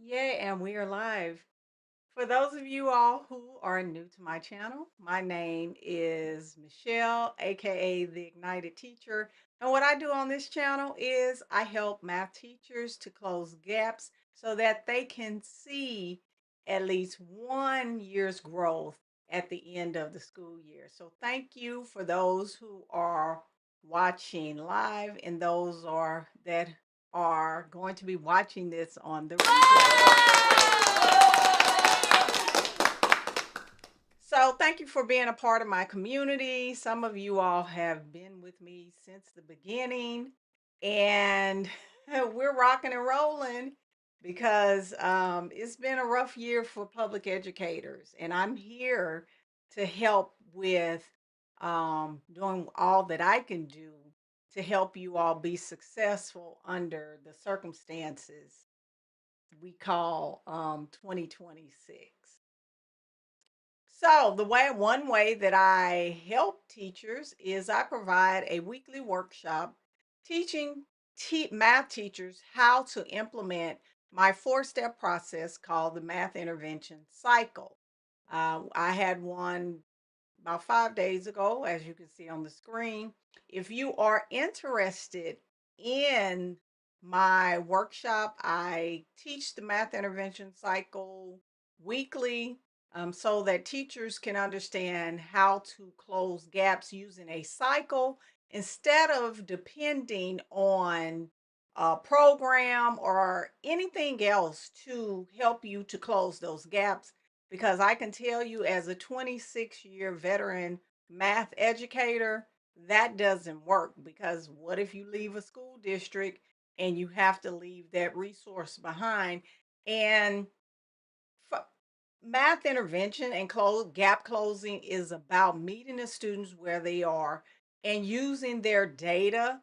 Yeah, and we are live. For those of you all who are new to my channel, my name is Michelle, aka the Ignited Teacher. And what I do on this channel is I help math teachers to close gaps so that they can see at least 1 year's growth at the end of the school year. So thank you for those who are watching live and those are that are going to be watching this on the replay. So, thank you for being a part of my community. Some of you all have been with me since the beginning, and we're rocking and rolling because it's been a rough year for public educators, and I'm here to help with doing all that I can do to help you all be successful under the circumstances we call 2026. So one way that I help teachers is I provide a weekly workshop teaching math teachers how to implement my four-step process called the math intervention cycle. I had one about 5 days ago, as you can see on the screen. If you are interested in my workshop, I teach the math intervention cycle weekly so that teachers can understand how to close gaps using a cycle instead of depending on a program or anything else to help you to close those gaps, because I can tell you, as a 26-year veteran math educator, that doesn't work. Because what if you leave a school district and you have to leave that resource behind? And f- math intervention and gap closing is about meeting the students where they are and using their data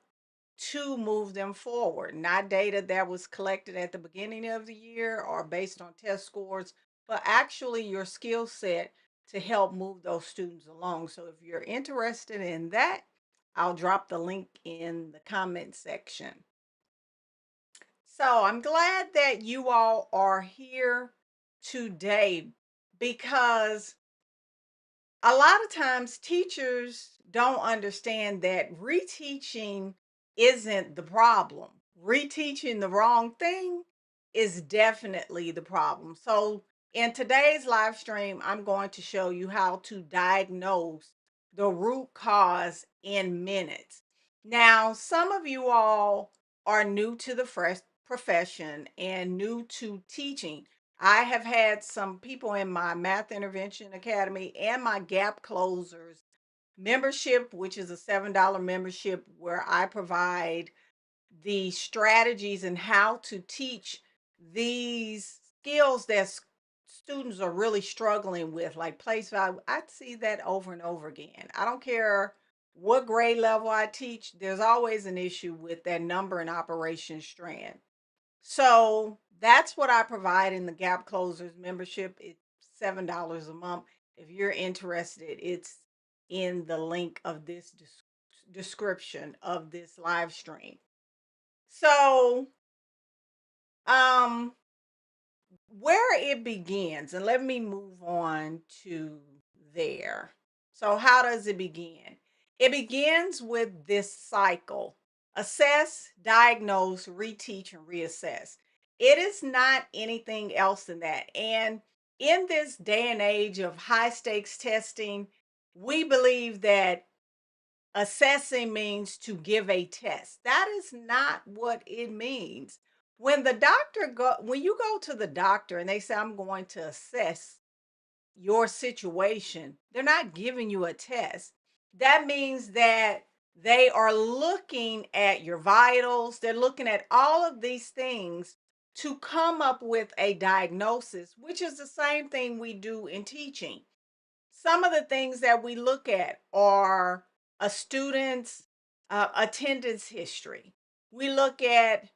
to move them forward, not data that was collected at the beginning of the year or based on test scores, but actually your skill set to help move those students along. So if you're interested in that, I'll drop the link in the comment section. So I'm glad that you all are here today, because a lot of times teachers don't understand that reteaching isn't the problem. Reteaching the wrong thing is definitely the problem. So, in today's live stream, I'm going to show you how to diagnose the root cause in minutes. Now, some of you all are new to the profession and new to teaching. I have had some people in my Math Intervention Academy and my Gap Closers membership, which is a $7 membership where I provide the strategies and how to teach these skills that students are really struggling with, like place value. I see that over and over again. I don't care what grade level I teach, there's always an issue with that number and operation strand. So that's what I provide in the Gap Closers membership. It's $7 a month. If you're interested, it's in the link of this description of this live stream. So, um, where it begins, and let me move on to there. So, how does it begin? It begins with this cycle: assess, diagnose, reteach, and reassess. It is not anything else than that. And in this day and age of high stakes testing, we believe that assessing means to give a test. That is not what it means. When you go to the doctor and they say, I'm going to assess your situation, they're not giving you a test. That means that they are looking at your vitals, they're looking at all of these things to come up with a diagnosis, which is the same thing we do in teaching. Some of the things that we look at are a student's attendance history. We look at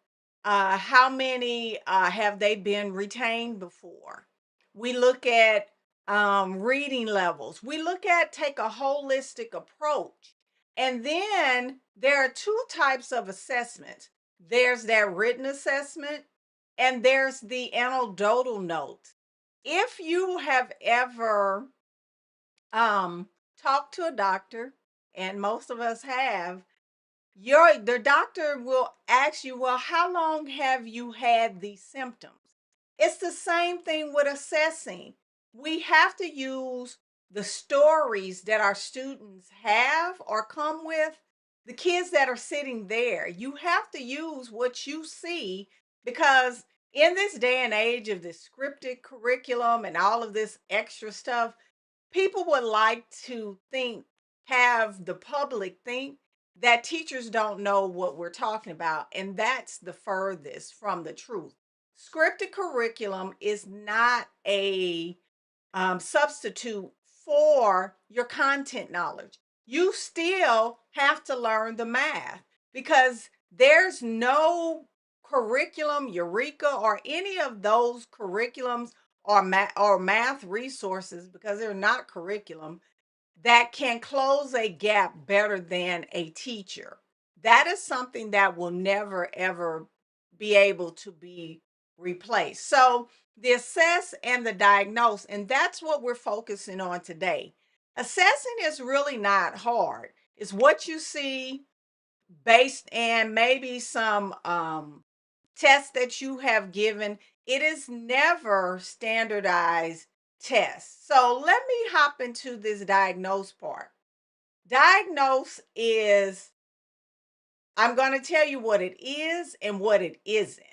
how many have they been retained before. We look at reading levels. We take a holistic approach. And then there are two types of assessments. There's that written assessment, And there's the anecdotal note. If you have ever talked to a doctor, and most of us have, the doctor will ask you, well, how long have you had these symptoms? It's the same thing with assessing. We have to use the stories that our students have or come with, the kids that are sitting there. You have to use what you see, because in this day and age of this scripted curriculum and all of this extra stuff, people would like to have the public think that teachers don't know what we're talking about. And that's the furthest from the truth. Scripted curriculum is not a substitute for your content knowledge. You still have to learn the math, because there's no curriculum, Eureka, or any of those curriculums or math resources, because they're not curriculum, that can close a gap better than a teacher. That is something that will never ever be able to be replaced. So the assess and the diagnose, and that's what we're focusing on today. Assessing is really not hard. It's what you see based and maybe some tests that you have given. It is never standardized tests. So let me hop into this diagnose part. Diagnose is, I'm going to tell you what it is and what it isn't.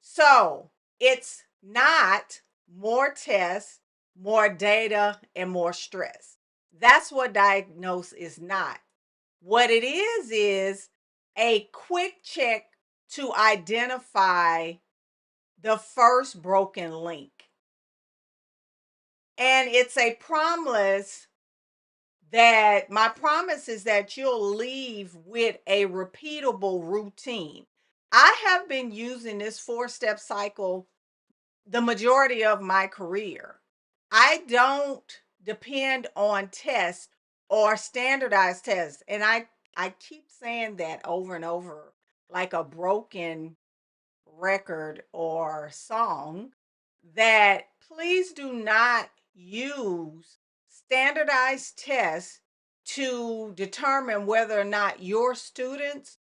So it's not more tests, more data, and more stress. That's what diagnose is not. What it is a quick check to identify the first broken link. And it's a promise that my promise is that you'll leave with a repeatable routine. I have been using this 4-step cycle the majority of my career. I don't depend on tests or standardized tests. And I keep saying that over and over, like a broken record or song, that please do not use standardized tests to determine whether or not your students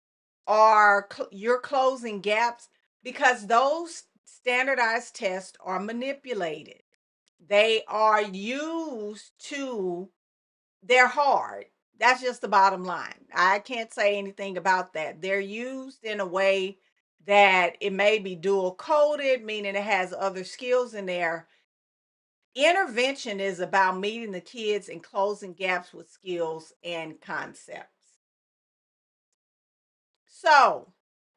are you're closing gaps, because those standardized tests are manipulated. They are used to, they're hard. That's just the bottom line. I can't say anything about that. They're used in a way that it may be dual coded, meaning it has other skills in there. Intervention is about meeting the kids and closing gaps with skills and concepts. So,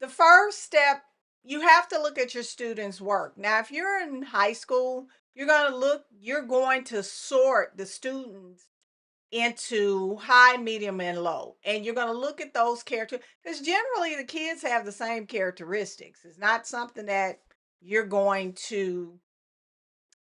the first step, you have to look at your students' work. Now, if you're in high school, you're going to sort the students into high, medium, and low. And you're going to look at those characters, because generally the kids have the same characteristics. It's not something that you're going to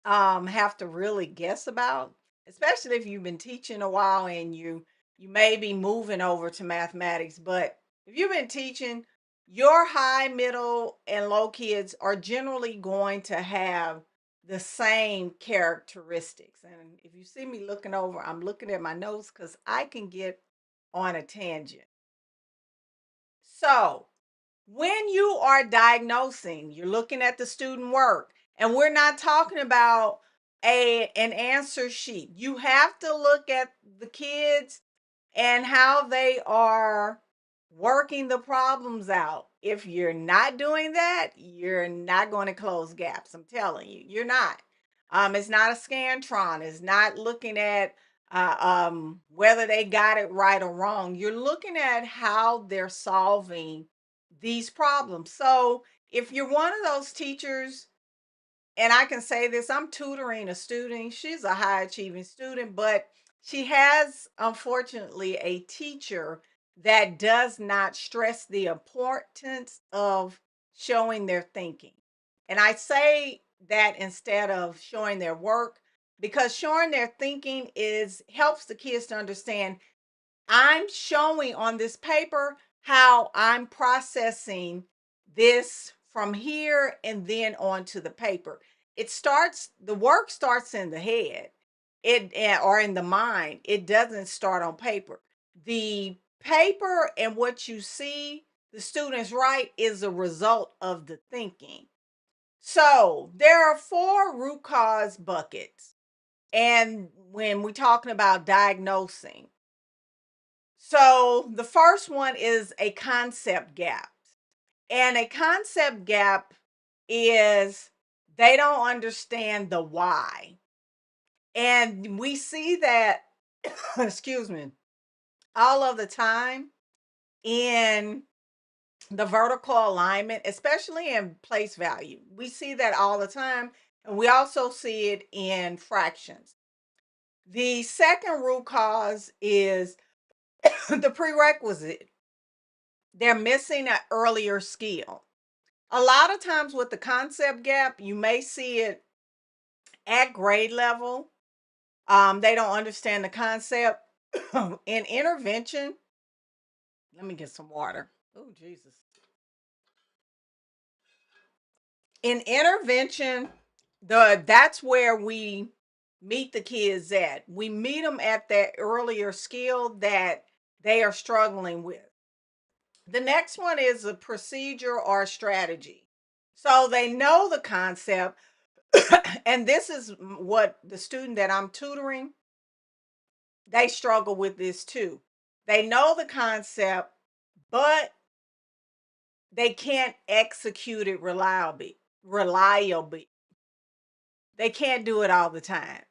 have to really guess about, especially if you've been teaching a while and you may be moving over to mathematics. But if you've been teaching, your high, middle, and low kids are generally going to have the same characteristics. And if you see me looking over, I'm looking at my notes because I can get on a tangent. So when you are diagnosing, you're looking at the student work, and we're not talking about an answer sheet. You have to look at the kids and how they are working the problems out. If you're not doing that, you're not going to close gaps. I'm telling you, you're not. It's not a scantron. It's not looking at whether they got it right or wrong. You're looking at how they're solving these problems. So if you're one of those teachers, and I can say this, I'm tutoring a student. She's a high achieving student, but she has, unfortunately, a teacher that does not stress the importance of showing their thinking. And I say that instead of showing their work, because showing their thinking is helps the kids to understand, I'm showing on this paper how I'm processing this from here and then onto the paper. The work starts in the head, or in the mind. It doesn't start on paper. The paper and what you see the students write is a result of the thinking. So there are four root cause buckets. And when we're talking about diagnosing, so the first one is a concept gap. And a concept gap is they don't understand the why. And we see that, excuse me, all of the time in the vertical alignment, especially in place value. We see that all the time. And we also see it in fractions. The second root cause is the prerequisite. They're missing an earlier skill. A lot of times with the concept gap, you may see it at grade level. They don't understand the concept. In intervention, let me get some water. Oh, Jesus. In intervention, that's where we meet the kids at. We meet them at that earlier skill that they are struggling with. The next one is a procedure or strategy. So they know the concept, and this is what the student that I'm tutoring, they struggle with this too. They know the concept, but they can't execute it reliably. They can't do it all the time.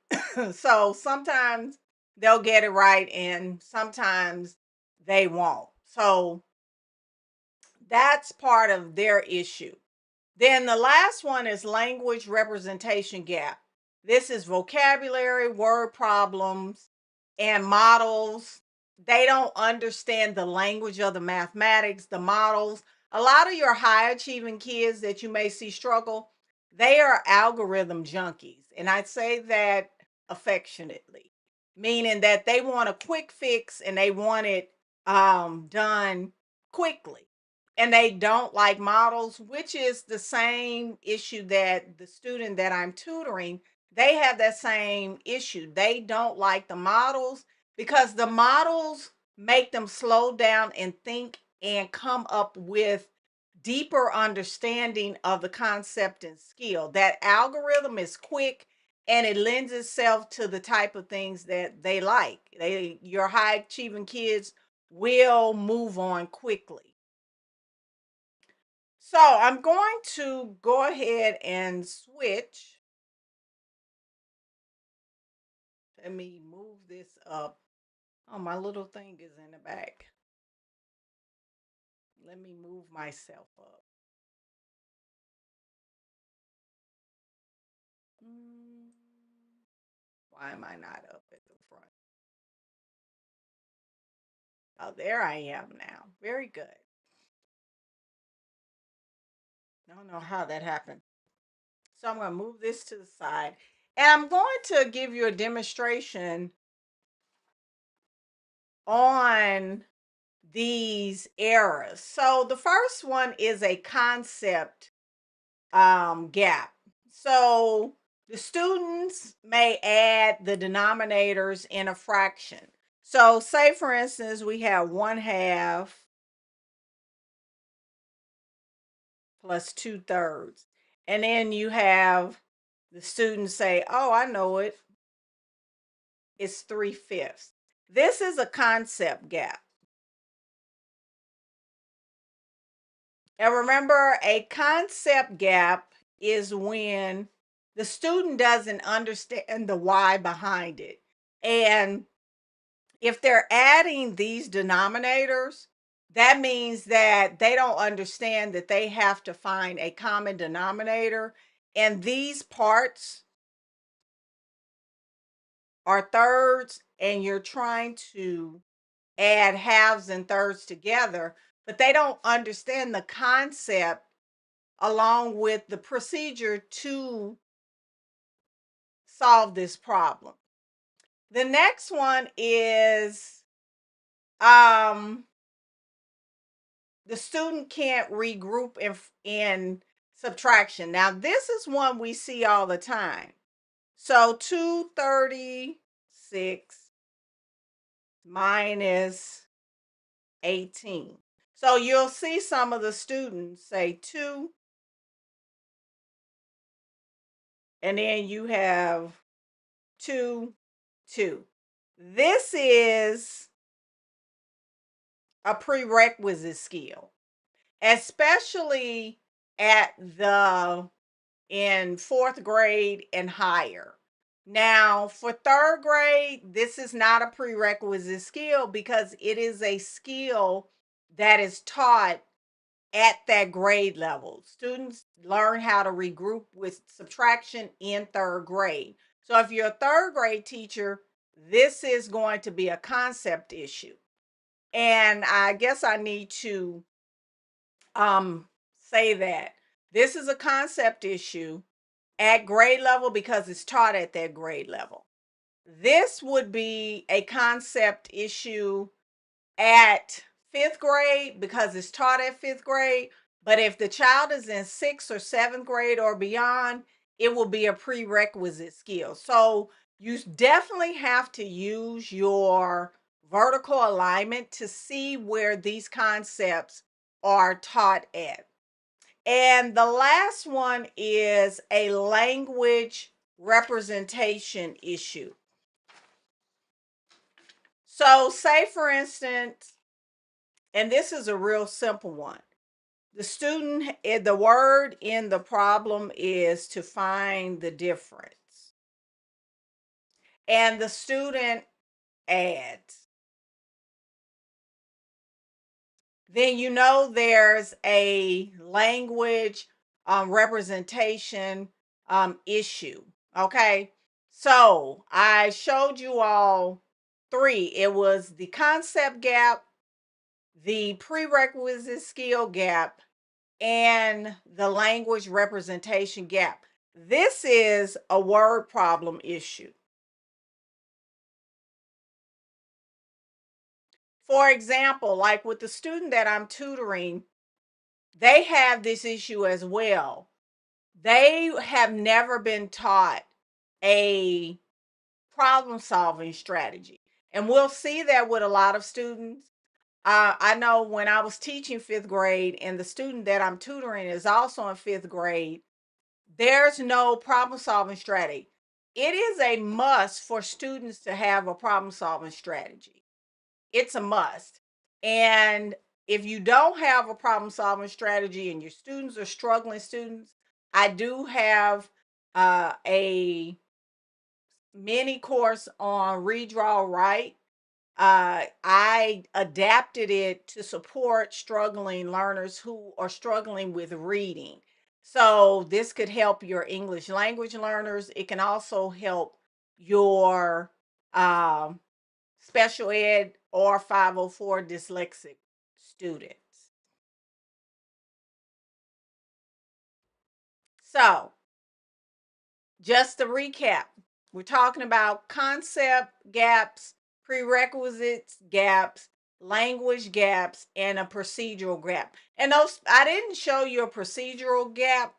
So sometimes they'll get it right and sometimes they won't. So that's part of their issue. Then the last one is language representation gap. This is vocabulary, word problems, and models. They don't understand the language of the mathematics, the models. A lot of your high achieving kids that you may see struggle, they are algorithm junkies. And I say that affectionately, meaning that they want a quick fix and they want it done quickly, and they don't like models, which is the same issue that the student that I'm tutoring, they have that same issue. They don't like the models because the models make them slow down and think and come up with deeper understanding of the concept and skill. That algorithm is quick and it lends itself to the type of things that they like. Your high achieving kids will move on quickly. So I'm going to go ahead and switch. Let me move this up. Oh, my little thing is in the back. Let me move myself up. Mm, Why am I not up at the front? Oh, there I am now. Very good. I don't know how that happened. So I'm going to move this to the side. And I'm going to give you a demonstration on these errors. So the first one is a concept gap. So the students may add the denominators in a fraction. So say for instance, we have 1/2 plus 2/3. And then you have the students say, oh, I know it. It's 3/5. This is a concept gap. And remember, a concept gap is when the student doesn't understand the why behind it. And if they're adding these denominators, that means that they don't understand that they have to find a common denominator. And these parts are thirds, and you're trying to add halves and thirds together, but they don't understand the concept along with the procedure to solve this problem. The next one is the student can't regroup in subtraction. Now, this is one we see all the time. So 236 minus 18. So you'll see some of the students say 2, and then you have 2, 2. This is a prerequisite skill, especially at the in fourth grade and higher. Now, for third grade, this is not a prerequisite skill because it is a skill that is taught at that grade level. Students learn how to regroup with subtraction in third grade. So if you're a third grade teacher, this is going to be a concept issue. And I guess I need to say that this is a concept issue at grade level because it's taught at that grade level. This would be a concept issue at fifth grade because it's taught at fifth grade. But if the child is in sixth or seventh grade or beyond, it will be a prerequisite skill. So you definitely have to use your vertical alignment to see where these concepts are taught at. And the last one is a language representation issue. So, say for instance, and this is a real simple one. The word in the problem is to find the difference. And the student adds. Then you know there's a language representation issue. Okay. So I showed you all three. It was the concept gap, the prerequisite skill gap, and the language representation gap. This is a word problem issue. For example, like with the student that I'm tutoring, they have this issue as well. They have never been taught a problem solving strategy. And we'll see that with a lot of students. I know when I was teaching fifth grade, and the student that I'm tutoring is also in fifth grade, there's no problem solving strategy. It is a must for students to have a problem solving strategy. It's a must. And if you don't have a problem solving strategy and your students are struggling students, I do have a mini course on redraw right. I adapted it to support struggling learners who are struggling with reading. So this could help your English language learners. It can also help your special ed or 504 dyslexic students. So just to recap, we're talking about concept gaps, prerequisites gaps, language gaps, and a procedural gap. And those, I didn't show you a procedural gap.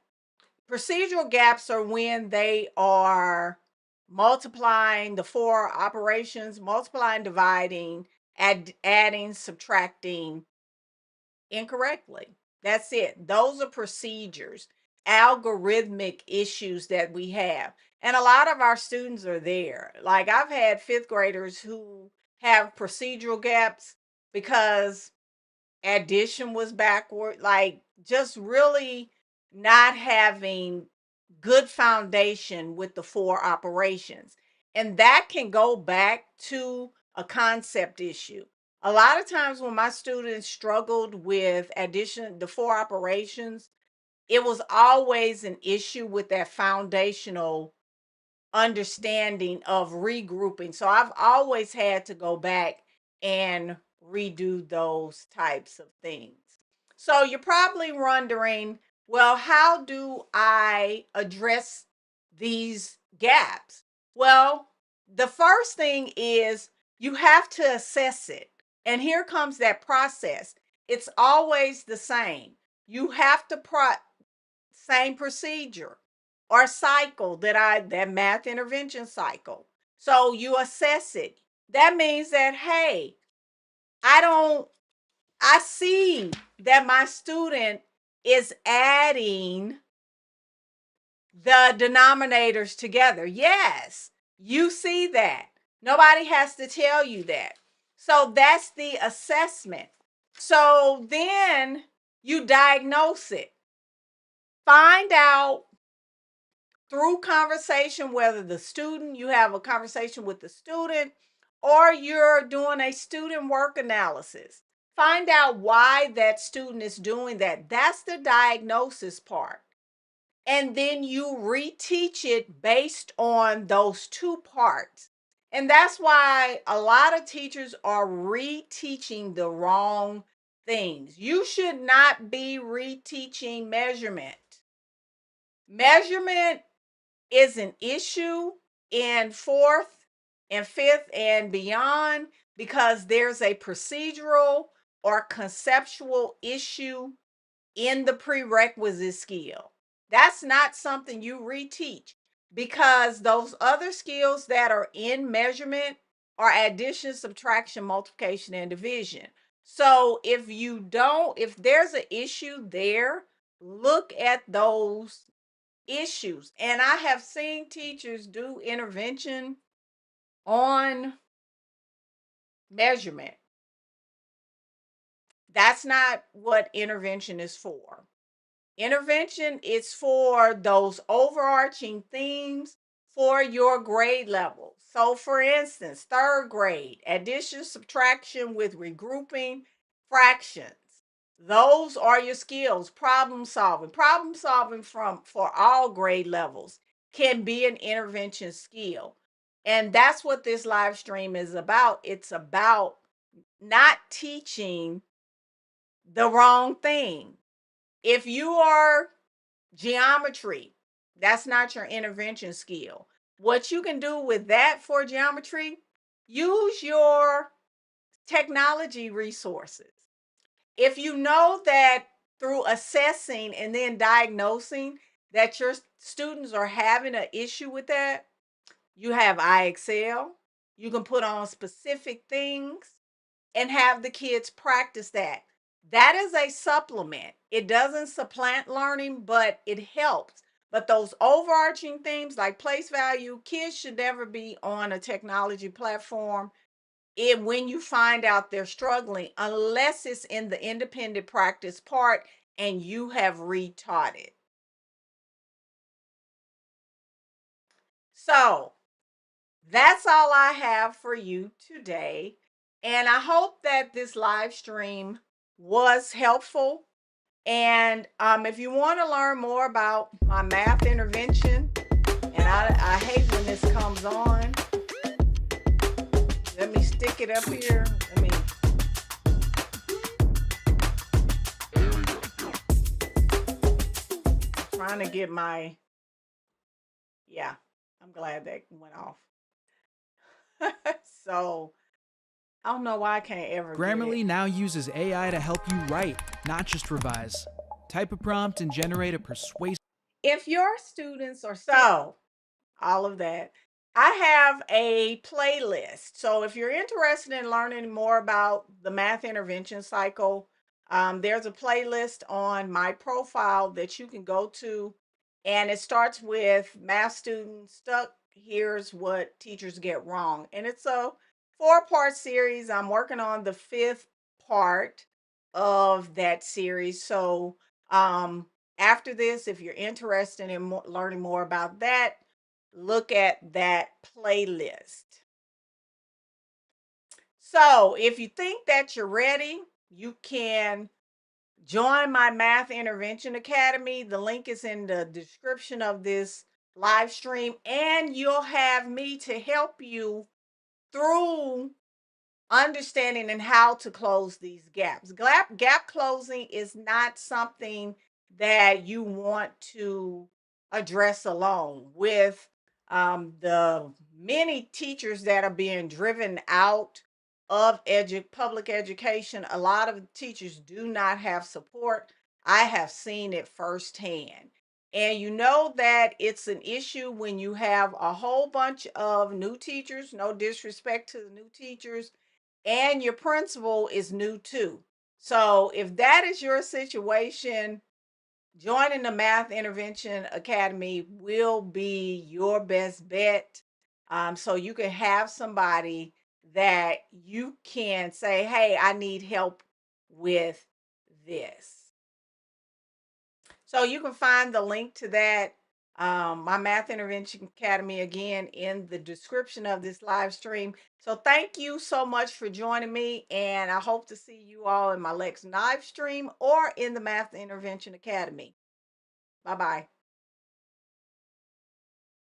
Procedural gaps are when they are multiplying the four operations, multiplying, dividing, adding, subtracting incorrectly. That's it. Those are procedures, algorithmic issues that we have. And a lot of our students are there. Like I've had fifth graders who have procedural gaps because addition was backward, like just really not having good foundation with the four operations. And that can go back to a concept issue. A lot of times when my students struggled with addition, the four operations, it was always an issue with that foundational understanding of regrouping. So I've always had to go back and redo those types of things. So you're probably wondering, well, how do I address these gaps? Well, the first thing is you have to assess it. And here comes that process. It's always the same. You have to same procedure or cycle that math intervention cycle. So you assess it. That means that, hey, I see that my student is adding the denominators together. Yes, you see that. Nobody has to tell you that. So that's the assessment. So then you diagnose it. Find out through conversation whether you have a conversation with the student or you're doing a student work analysis. Find out why that student is doing that. That's the diagnosis part. And then you reteach it based on those two parts. And that's why a lot of teachers are reteaching the wrong things. You should not be reteaching measurement. Measurement is an issue in fourth and fifth and beyond because there's a procedural or conceptual issue in the prerequisite skill. That's not something you reteach because those other skills that are in measurement are addition, subtraction, multiplication, and division. So if there's an issue there, look at those issues. And I have seen teachers do intervention on measurement. That's not what intervention is for. Intervention is for those overarching themes for your grade level. So, for instance, third grade, addition, subtraction with regrouping, fractions. Those are your skills. Problem solving. Problem solving for all grade levels can be an intervention skill. And that's what this live stream is about. It's about not teaching the wrong thing. If you are geometry, that's not your intervention skill. What you can do with that for geometry, use your technology resources. If you know that through assessing and then diagnosing that your students are having an issue with that, you have IXL. You can put on specific things and have the kids practice that. That is a supplement. It doesn't supplant learning, but it helps. But those overarching themes like place value, kids should never be on a technology platform when you find out they're struggling, unless it's in the independent practice part and you have retaught it. So that's all I have for you today. And I hope that this live stream was helpful. And if you want to learn more about my math intervention, and I hate when this comes on. Let me stick it up here. Trying to get yeah, I'm glad that went off. So I don't know why I can't ever Grammarly now uses AI to help you write, not just revise. Type a prompt and generate a persuasive... If your students are all of that, I have a playlist. So if you're interested in learning more about the math intervention cycle, there's a playlist on my profile that you can go to. And it starts with math students stuck. Here's what teachers get wrong. And it's a 4-part series. I'm working on the 5th part of that series. So after this, if you're interested in learning more about that, look at that playlist. So if you think that you're ready, you can join my Math Intervention Academy. The link is in the description of this live stream, and you'll have me to help you through understanding and how to close these gaps. Gap closing is not something that you want to address alone. With the many teachers that are being driven out of public education, a lot of teachers do not have support. I have seen it firsthand. And you know that it's an issue when you have a whole bunch of new teachers, no disrespect to the new teachers, and your principal is new too. So if that is your situation, joining the Math Intervention Academy will be your best bet. So you can have somebody that you can say, hey, I need help with this. So you can find the link to that, my Math Intervention Academy, again in the description of this live stream. So thank you so much for joining me, and I hope to see you all in my next live stream or in the Math Intervention Academy. Bye bye.